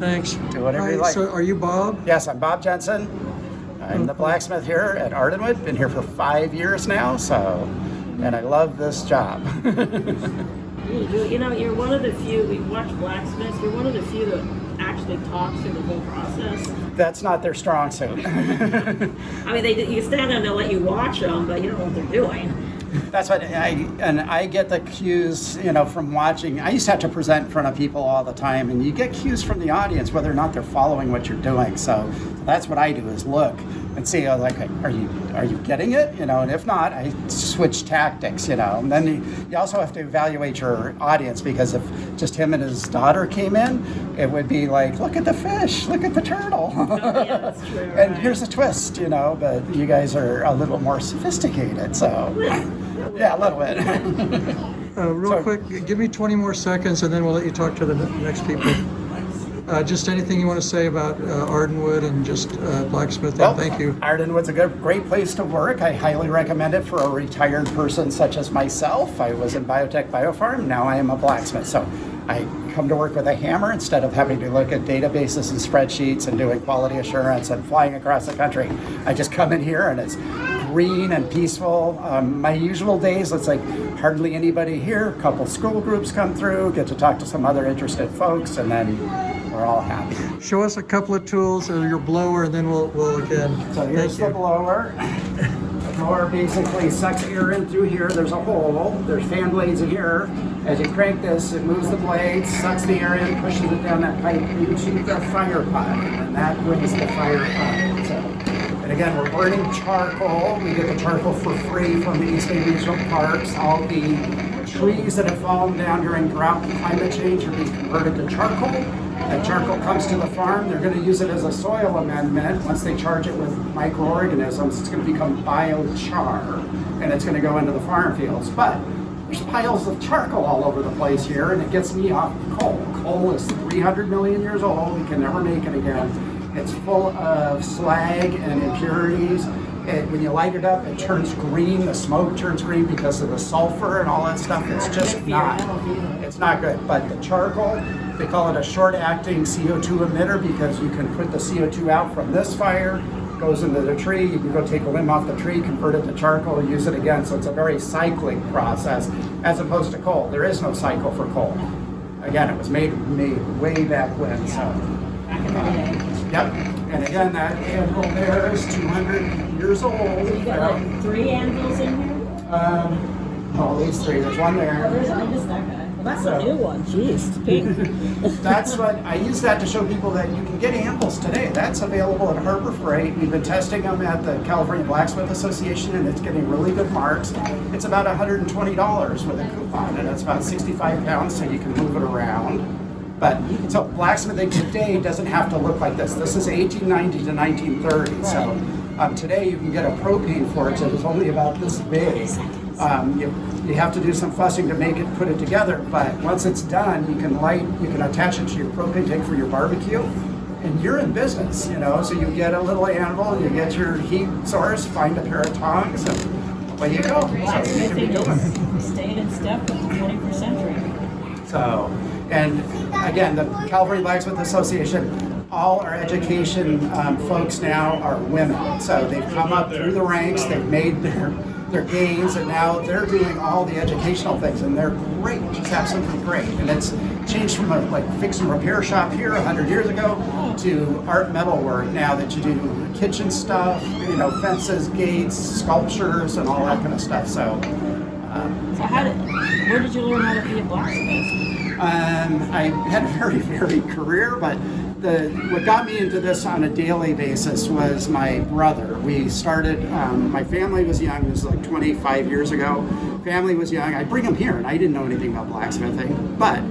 Thanks. Do whatever you like. So are you Bob? Yes, I'm Bob Jensen. I'm the blacksmith here at Ardenwood. Been here for 5 years now, and I love this job. You know, you're one of the few, we've watched Blacksmith, you're one of the few that actually talks through the whole process. That's not their strong suit. I mean, you stand there and they'll let you watch them, but you don't know what they're doing. That's what I get the cues, from watching. I used to have to present in front of people all the time, and you get cues from the audience whether or not they're following what you're doing. So that's what I do is look and see, like, are you getting it? And if not, I switch tactics. And then you also have to evaluate your audience, because if just him and his daughter came in, it would be like, look at the fish, look at the turtle. Oh, yeah, that's true. And here's a twist, but you guys are a little more sophisticated, so. Yeah, a little bit. Real quick, give me 20 more seconds and then we'll let you talk to the next people. Just anything you want to say about Ardenwood and just blacksmithing? Well, thank you. Ardenwood's a great place to work. I highly recommend it for a retired person such as myself. I was in biotech biofarm, now I am a blacksmith. So I come to work with a hammer instead of having to look at databases and spreadsheets and doing quality assurance and flying across the country. I just come in here and it's green and peaceful. My usual days, it's like hardly anybody here. A couple school groups come through, get to talk to some other interested folks, and then we're all happy. Show us a couple of tools, your blower, and then we'll again. So here's the blower. The blower basically sucks air in through here. There's a hole. There's fan blades in here. As you crank this, it moves the blades, sucks the air in, pushes it down that pipe into the fire pot, and that brings the fire up. And again, we're burning charcoal. We get the charcoal for free from the East Bay Regional Parks. All the trees that have fallen down during drought and climate change are being converted to charcoal. That charcoal comes to the farm. They're going to use it as a soil amendment. Once they charge it with microorganisms, it's going to become biochar, and it's going to go into the farm fields. But there's piles of charcoal all over the place here, and it gets me off coal. Coal is 300 million years old. We can never make it again. It's full of slag and impurities. When you light it up, it turns green. The smoke turns green because of the sulfur and all that stuff. It's just it's not good. But the charcoal, they call it a short-acting CO2 emitter because you can put the CO2 out from this fire, goes into the tree, you can go take a limb off the tree, convert it to charcoal, use it again. So it's a very cyclic process as opposed to coal. There is no cycle for coal. Again, it was made way back when. So. Yep, and again, that anvil there is 200 years old. So you got like 3 anvils in here? These 3. There's one there. Oh, I missed that guy. Well, that's a new one. Jeez, it's pink. That's what I use that to show people that you can get anvils today. That's available at Harbor Freight. We've been testing them at the California Blacksmith Association, and it's getting really good marks. It's about $120 with a coupon, and it's about 65 pounds, so you can move it around. But so blacksmithing today doesn't have to look like this. This is 1890 to 1930. So today you can get a propane forge that is only about this big. You have to do some fussing to make it, put it together. But once it's done, you can attach it to your propane tank for your barbecue, and you're in business. So you get a little anvil, you get your heat source, find a pair of tongs, and away you go. Blacksmithing is staying in step with the 21st century. So. And again, the California Blacksmith Association, all our education folks now are women. So they've come up through the ranks, they've made their gains, and now they're doing all the educational things, and they're great, just absolutely great. And it's changed from a fix and repair shop here 100 years ago to art metal work now that you do kitchen stuff, fences, gates, sculptures, and all that kind of stuff. So where did you learn how to be a blacksmith? I had a very varied career, but what got me into this on a daily basis was my brother. We started, my family was young, this was like 25 years ago. Family was young, I bring them here, and I didn't know anything about blacksmithing, but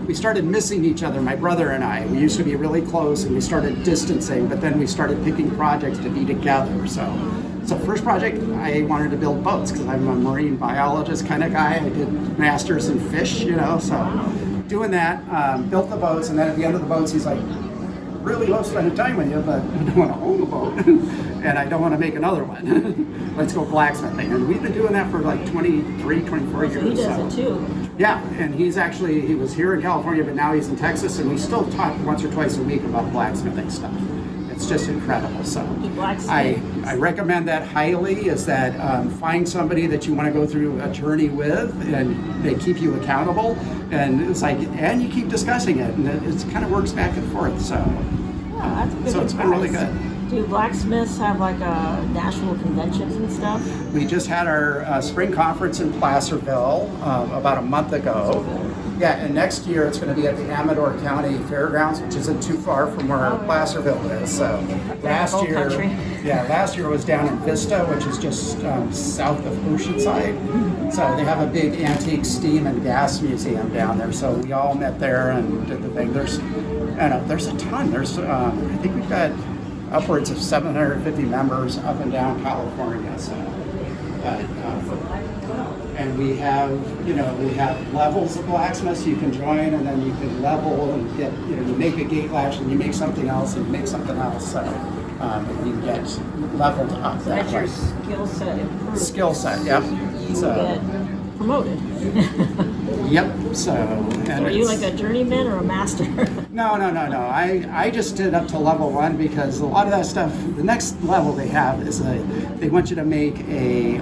we started missing each other, my brother and I. We used to be really close, and we started distancing, but then we started picking projects to be together. So first project, I wanted to build boats because I'm a marine biologist kind of guy. I did masters in fish, so doing that, built the boats, and then at the end of the boats, he's like, really love spending time with you, but I don't want to own a boat, and I don't want to make another one. Let's go blacksmithing. And we've been doing that for like 23, 24 years. So he does it too. Yeah, and he was here in California, but now he's in Texas, and we still talk once or twice a week about blacksmithing stuff. It's just incredible. So I recommend that highly, is that find somebody that you want to go through a journey with, and they keep you accountable, and it's like, and you keep discussing it, and it kind of works back and forth. So, that's good so it's been really good. Do blacksmiths have like national conventions and stuff? We just had our spring conference in Placerville about a month ago. Yeah, and next year it's going to be at the Amador County Fairgrounds, which isn't too far from where Placerville is. So last year was down in Vista, which is just south of Oceanside. So they have a big antique steam and gas museum down there. So we all met there and did the thing. There's a ton. I think we've got upwards of 750 members up and down California. So, and we have levels of blacksmiths you can join, and then you can level and get, you make a gate latch and you make something else and you make something else. So you get leveled up. So that's your skill set improved. Skill set, yep. You get promoted. Yep. So are you like a journeyman or a master? No. I just did up to level 1 because a lot of that stuff, the next level they have is they want you to make a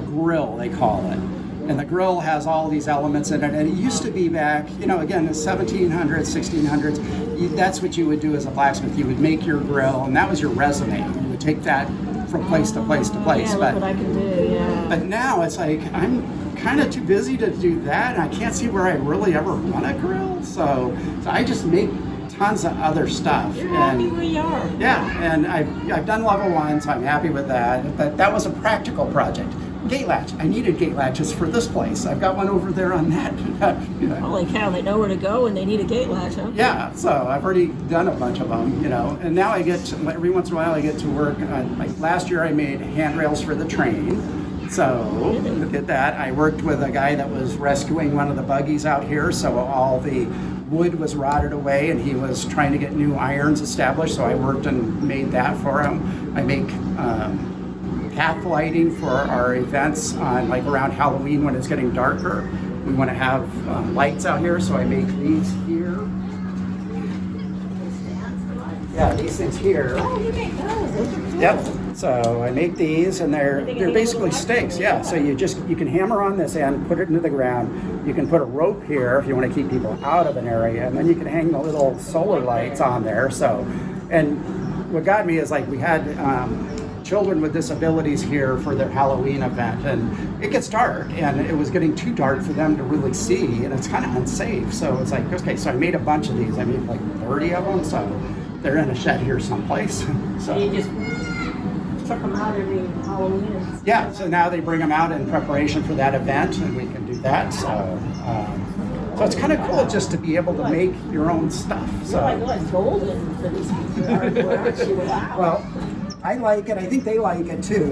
grill, they call it. And the grill has all these elements in it. And it used to be back, again, the 1700s, 1600s, that's what you would do as a blacksmith. You would make your grill, and that was your resume. You would take that from place to place to place. Yeah, look what I can do, yeah. But now it's like, I'm kind of too busy to do that, and I can't see where I really ever want a grill. So I just make tons of other stuff. You're happy where you are. Yeah, and I've done level 1, so I'm happy with that. But that was a practical project. Gate latch. I needed gate latches for this place. I've got one over there on that. Holy cow, they know where to go and they need a gate latch, huh? Yeah, so I've already done a bunch of them, and now I get to, every once in a while I get to work on, like last year I made handrails for the train. So look at that. I worked with a guy that was rescuing one of the buggies out here, so all the wood was rotted away and he was trying to get new irons established, so I worked and made that for him. I make path lighting for our events on like around Halloween when it's getting darker. We want to have lights out here, so I make these here. Yeah, these things here. Oh, you make those. Yep. So I make these, and they're basically stakes. Yeah. So you can hammer on this end, put it into the ground. You can put a rope here if you want to keep people out of an area, and then you can hang the little solar lights on there. So, and what got me is like we had children with disabilities here for their Halloween event, and it gets dark, and it was getting too dark for them to really see, and it's kind of unsafe. So it's like, okay, so I made a bunch of these. I made like 30 of them, so they're in a shed here someplace. So you just truck them out every Halloween. Yeah, so now they bring them out in preparation for that event, and we can do that. So it's kind of cool just to be able to make your own stuff. So You're like golden for these people, aren't you? Wow. Well, I like it. I think they like it too,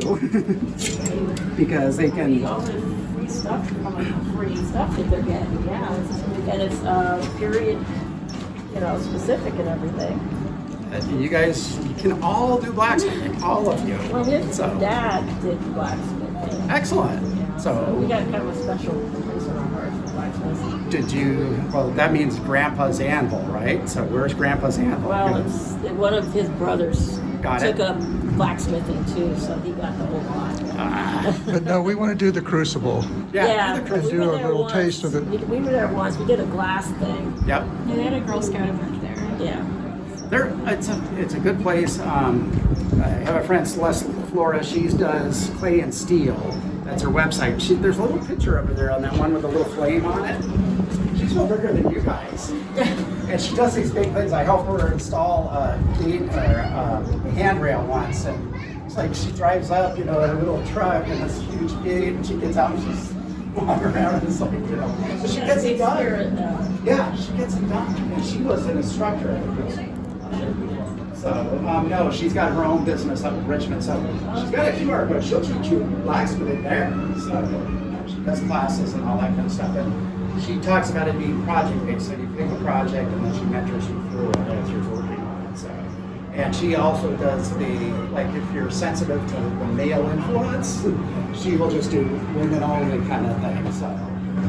because they can. All the free stuff, free stuff that they're getting, yeah. And it's period, specific and everything. You guys can all do blacksmithing, all of you. Well, his dad did blacksmithing. Excellent. Yeah. So we got kind of a special place in our heart for blacksmithing. Did you? Well, that means Grandpa's anvil, right? So where's Grandpa's anvil? Well, it's one of his brothers took up blacksmithing too, so he got the whole lot. But no, we want to do the crucible. Yeah, do the crucible. Do a little taste of it. We were there once. We did a glass thing. Yep. Yeah, they had a Girl Scout event there. Yeah. It's a good place. I have a friend, Celeste Flora. She does clay and steel. That's her website. There's a little picture over there on that one with a little flame on it. She's no bigger than you guys. And she does these big things. I helped her install a handrail once, and it's like she drives up, in a little truck and this huge gate, and she gets out and she's walking around, and it's like, so she gets it done. Yeah, she gets it done. And she was an instructor at the So, no, she's got her own business up in Richmond. So she's got a QR code. She'll teach you blacksmithing there. So she does classes and all that kind of stuff. And she talks about it being project-based. So you pick a project and then she mentors you through it as you're working on it. So, and she also does like if you're sensitive to the male influence, she will just do women-only kind of thing. So,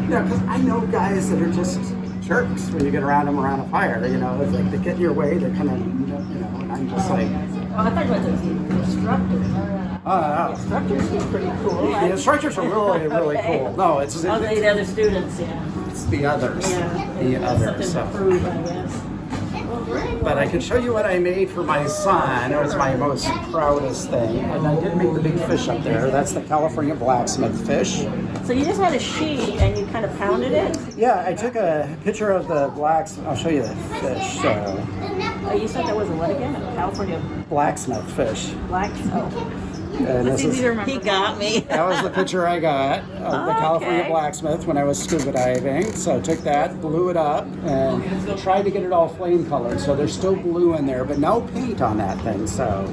because I know guys that are just jerks when you get around them around a fire, it's like they get in your way, they're kind of, and I'm just like... Oh, I thought about the instructors. Oh, Instructors seem pretty cool. the instructors are really, really Okay. cool. No, it's Oh, the other students, yeah. it's the others. Yeah. The others. Something to So. prove, I guess. Well, great. But I can show you what I made for my son. It was my most proudest thing. And I did make the big fish up there. That's the California Blacksmith fish. So you just had a sheet and you kind of pounded it? Yeah, I took a picture of the I'll show you the fish. Oh, you said that was a what again? A California Blacksmith fish. black? Oh. And It's easy to remember. He got me. that was the picture I got of the California Okay. Blacksmith when I was scuba diving. So I took that, blew it up, and tried to get it all flame colored. So there's still blue in there, but no paint on that thing. So,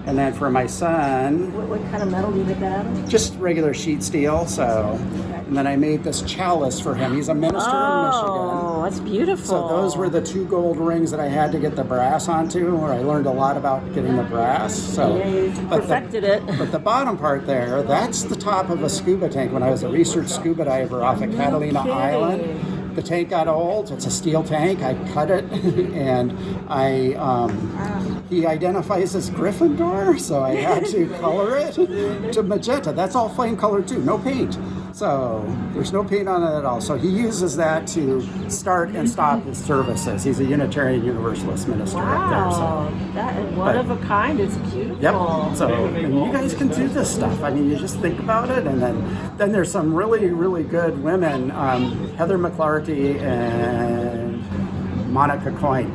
and then for my son, What kind of metal do you make that out of? just regular sheet steel. So, and then I made this chalice for him. He's a minister in Michigan. Oh, that's beautiful. So those were the 2 gold rings that I had to get the brass onto, where I learned a lot about getting the brass. So, Yeah, you perfected it. But the bottom part there, that's the top of a scuba tank. When I was a research scuba diver off at Catalina kidding. Island, the tank got old. It's a steel tank. I cut it, and he identifies as Gryffindor, so I had to color it to magenta. That's all flame colored too, no paint. So there's no paint on it at all. So he uses that to start and stop his services. He's a Unitarian Universalist minister up there. So. Wow, that is one of a kind. It's beautiful. Yep. So and you guys can do this stuff. I mean, you just think about it, and then there's some really, really good women, Heather McClarty and Monica Coyne.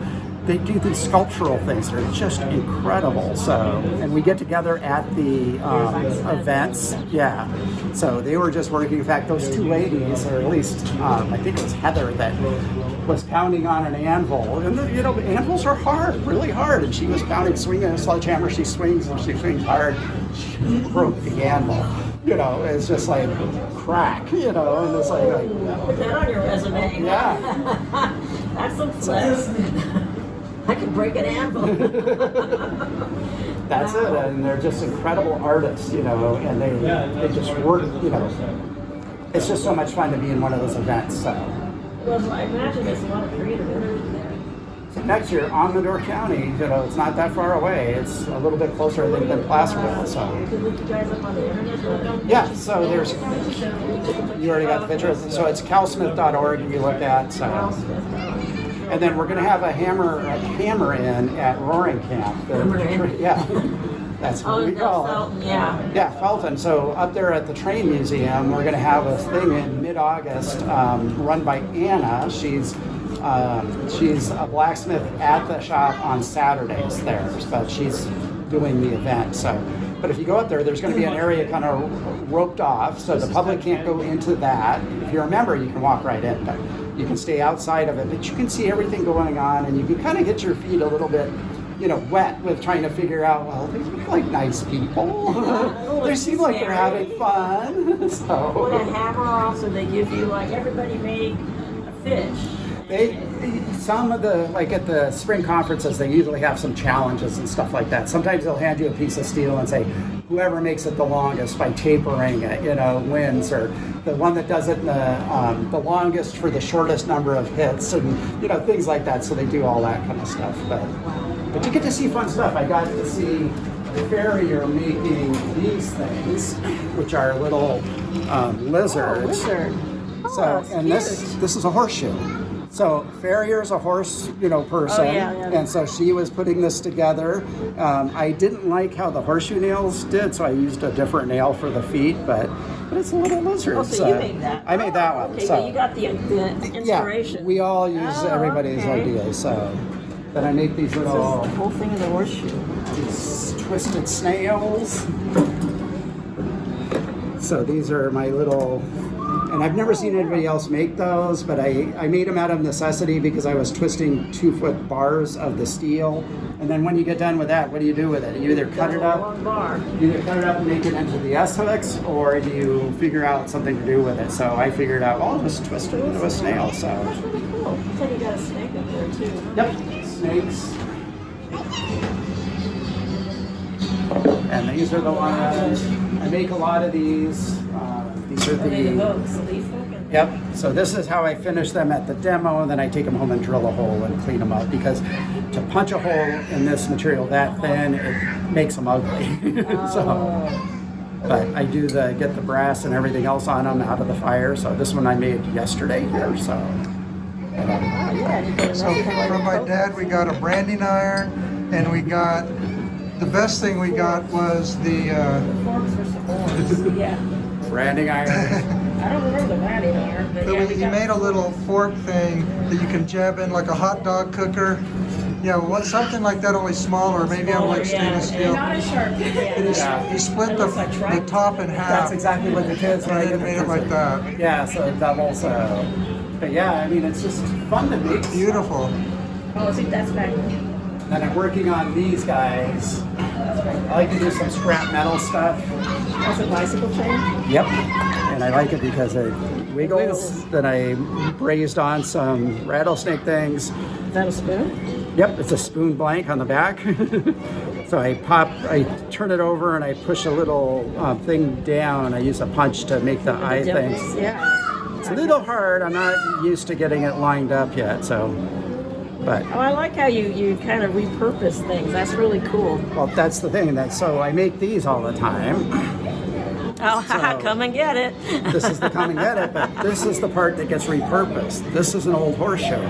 They do these sculptural things. They're just incredible. So, and we get together at the events. Yeah. So they were just working. In fact, those 2 ladies, or at least I think it was Heather that was pounding on an anvil. And anvils are hard, really hard. And she was pounding, swinging a sledgehammer. She swings hard. She broke the anvil. It's just like crack. And it's like Put that on your resume. yeah. That's some flex. I can break an anvil. That's it, and they're just incredible artists, and they just work, It's just so much fun to be in one of those events. So Well, I imagine there's a lot of creative energy there. so next year, Amador County, it's not that far away. It's a little bit closer, I think, than Placerville. So You can look you guys up on the internet. yeah, so there's you already got the picture. So it's calsmith.org you look at. So. And then we're going to have a hammer in at Roaring Camp. Yeah, that's what we call it. Felton, yeah. Yeah, Felton. So up there at the Train Museum, we're going to have a thing in mid-August run by Anna. She's a blacksmith at the shop on Saturdays there, but she's doing the event. So, but if you go up there, there's going to be an area kind of roped off, so the public can't go into that. If you're a member, you can walk right in, but you can stay outside of it. But you can see everything going on, and you can kind of get your feet a little bit, wet with trying to figure out. Well, they look like nice people. They seem like they're having fun. With a So hammer off, so they give you everybody make a fish. some of the at the spring conferences, they usually have some challenges and stuff like that. Sometimes they'll hand you a piece of steel and say, whoever makes it the longest by tapering it, wins, or the one that does it the longest for the shortest number of hits, and things like that. So they do all that kind of stuff. But you get to see fun stuff. I got to see a farrier making these things, which are little lizards. Lizard. So, that's and cute. this is a horseshoe. So farrier's a horse, person, yeah. and so she was putting this together. I didn't like how the horseshoe nails did, so I used a different nail for the feet, but it's a little lizard. Oh, so you made that? I made that one. Okay, so but you got the inspiration. yeah, we all use everybody's okay. ideas. So then I make these So little the whole thing is a horseshoe. these twisted snails. So these are my little And I've never seen anybody else make those, but I made them out of necessity because I was twisting 2-foot bars of the steel. And then when you get done with that, what do you do with it? You either cut it up, Long bar. you either cut it up and make it into the S-hooks, or you figure out something to do with it. So I figured out, well, I'll just twist it into a snail. So. That's really cool. Looks like you got a snake up there too. Yep, snakes. And these are the ones, I make a lot of these. These are Are they the the, hooks, the leaf hook? And yep, so this is how I finish them at the demo, and then I take them home and drill a hole and clean them up, because to punch a hole in this material that thin, it makes them ugly. So, but I do get the brass and everything else on them out of the fire. So this one I made yesterday here, so. yeah, you get a So nice kind of from my hook. dad, we got a branding iron, and we got, the best thing we got was the, Forks for s'mores. Yeah. Branding iron. I don't remember the branding iron, but yeah, we he got made a little fork thing that you can jab in like a hot dog cooker. Yeah, something like that, only smaller. Maybe I'm like stainless steel. Not as sharp. And Yeah. he split It the looks like tripe. top in half. That's exactly what the kids And then made it like that. Yeah, so it doubles. So, but yeah, I mean, it's just fun to make. Beautiful. Oh, see, that's back. And I'm working on these guys. I like to do some scrap metal stuff. That's a bicycle chain. Yep. And I like it because it wiggles. Then I braised on some rattlesnake things. Is that a spoon? Yep, it's a spoon blank on the back. So I turn it over and I push a little thing down. I use a punch to make the eye things. Yeah. It's a little hard. I'm not used to getting it lined up yet, so. But Oh, I like how you kind of repurpose things. That's really cool. well, that's the thing. So I make these all the time. Oh, So- come and get it. This is the come and get it, but this is the part that gets repurposed. This is an old horseshoe.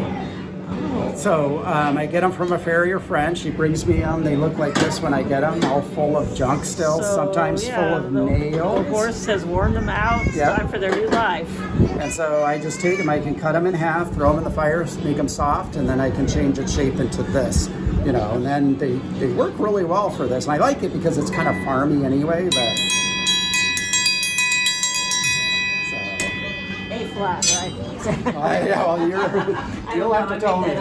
So I get them from a farrier friend. She brings me them. They look like this when I get them, all full of junk still, So, sometimes yeah, full of the nails. horse has worn them out. It's Yep. time for their new life. And so I just take them, I can cut them in half, throw them in the fire, make them soft, and then I can change its shape into this, and then they work really well for this. And I like it because it's kind of farmy anyway, but. A flat, right? Yeah, well, you'll have to tell me.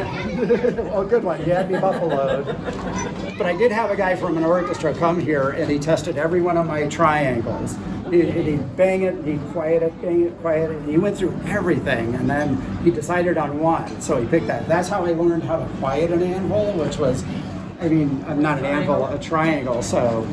Oh, good one. You had me buffaloed. But I did have a guy from an orchestra come here, and he tested every one of my triangles. He'd bang it, he'd quiet it, bang it, quiet it. And he went through everything, and then he decided on one. So he picked that. That's how I learned how to quiet an anvil, which was, not an anvil, a triangle. So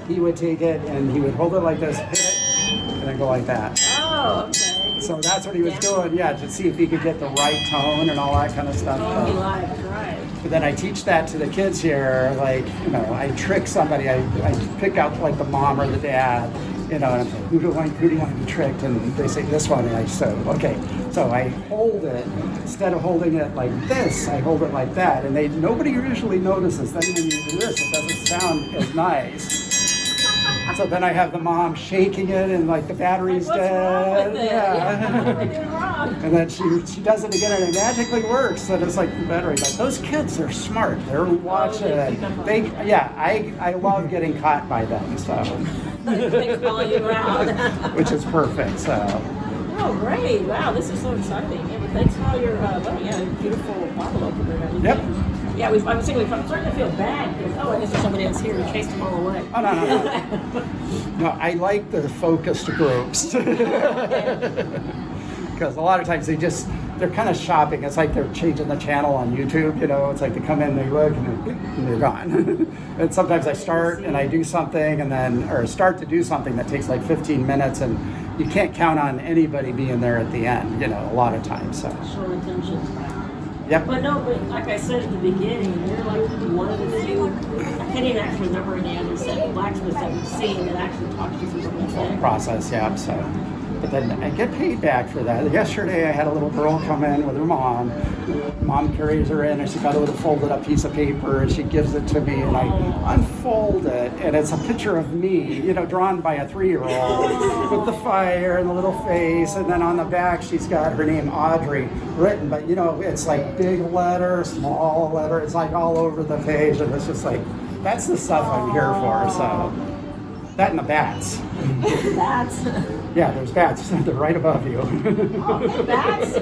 he would take it, and he would hold it like this, hit it, and then go like that. Oh, okay. So that's what he was doing, to see if he could get the right tone and all that kind of stuff. Oh, he liked, right. But then I teach that to the kids here, I trick somebody, I pick out like the mom or the dad, and I'm like, who do you want to be tricked? And they say this one, and I said, okay. So I hold it, instead of holding it like this, I hold it like that, and nobody usually notices. Then when you do this, it doesn't sound as nice. So then I have the mom shaking it, and the battery's What's dead. wrong with it? Yeah. What did I do wrong? And then she does it again, and it magically works. And it's like the battery. But those kids are smart. They're watching. they pick up on They, I love getting caught by them. So, They call you out. which is perfect. So, Oh, great. Wow, this is so exciting. Yeah, but thanks for all your beautiful bottle opener and everything. Yep. Yeah, I'm starting to feel bad because, I guess there's somebody else here who chased them all away. oh no. No, I like the focused groups because a lot of times they're kind of shopping. It's like they're changing the channel on YouTube. It's like they come in, they look, and they're gone. And sometimes I start and I do something, or start to do something that takes like 15 minutes, and you can't count on anybody being there at the end. A lot of times. So. Show attention. Yep. But like I said at the beginning, you're like one of the few, I can't even actually remember any others that blacksmiths that we've seen that actually talk to you through the whole thing. Process, yeah. So, but then I get paid back for that. Yesterday, I had a little girl come in with her mom. Mom carries her in, and she got a little folded up piece of paper, and she gives it to me, and I unfold it, and it's a picture of me, drawn by a 3-year-old with the fire and the little face, and then on the back, she's got her name Audrey written, but it's like big letter, small letter, it's like all over the page, and it's just like, that's the stuff I'm here for. So. That and the bats. Bats. Yeah, there's bats. They're right above you. Oh, bats.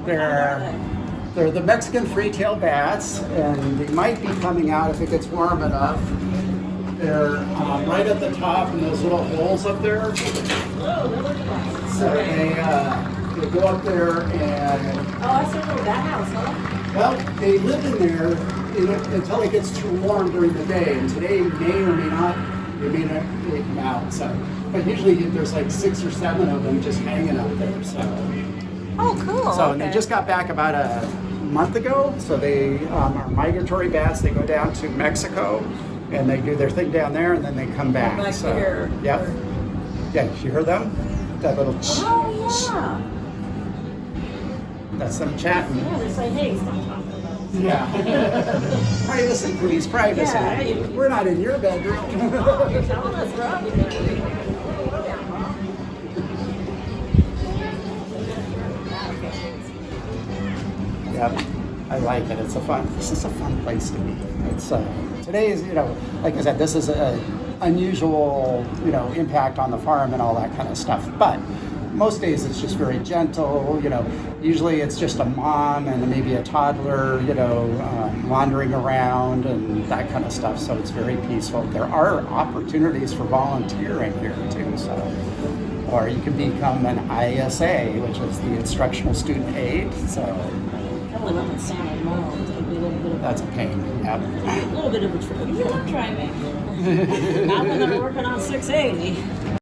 They're the Mexican free-tailed bats, and they might be coming out if it gets warm enough. They're right at the top in those little holes up there. So they go up there and, Oh, I see a little bat house, huh? well, they live in there until it gets too warm during the day. And today may or may not, they may not come out. So, but usually there's like 6 or 7 of them just hanging out there. So, Oh, cool. so and they just got back about a month ago. So they are migratory bats. They go down to Mexico and they do their thing down there, and then they come back. Back So, here. yep. Yeah, you heard them? That little. Oh, yeah. That's them chatting. Yeah, they say, hey, stop talking about it. Yeah. Privacy, please, privacy. Yeah, you- We're not in your bedroom. You're telling us, right? Yep, I like it. This is a fun place to be. It's today is, like I said, this is a unusual, impact on the farm and all that kind of stuff. But most days it's just very gentle. Usually it's just a mom and maybe a toddler, wandering around and that kind of stuff. So it's very peaceful. There are opportunities for volunteering here too. So, or you can become an ISA, which is the instructional student aide. So. I live up in San Ramon. It'd be a little bit of That's a pain. Yep. a little bit of a trip. You love driving. Not when they're working on 680.